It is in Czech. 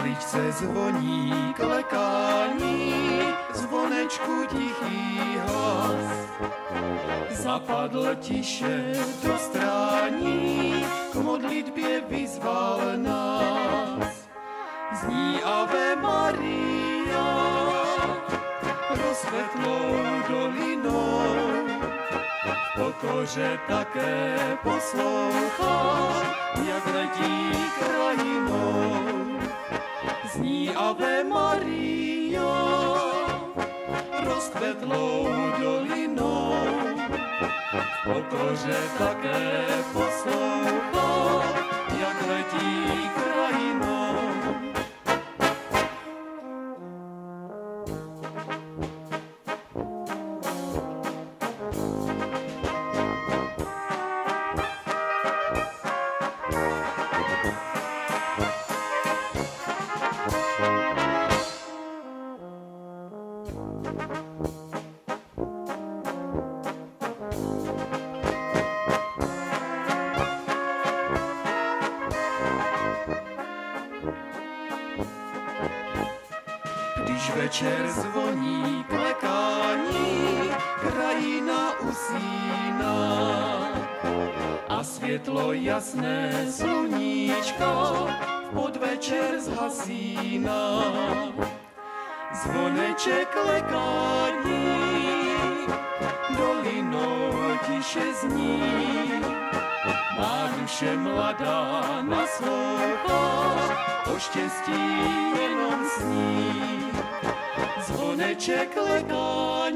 kapličce zvoní klekání, zvonečku tichý hlas. Zapadl tiše do strání, k modlitbě vyzval nás. Zní Ave Maria, rozsvětlou dolinou, v pokoře také poslouchá, jak letí krajinou. Zní Ave Maria, rozkvetlou dolinou, v pokoře také poslouchá, jak letí krajinou. Když večer zvoní klekání, krajina usíná a světlo jasné sluníčko v podvečer zhasíná. Zvoneček klekání dolinou tiše zní, má duše mladá naslouchá, o štěstí jenom sní. Zvoneček lekání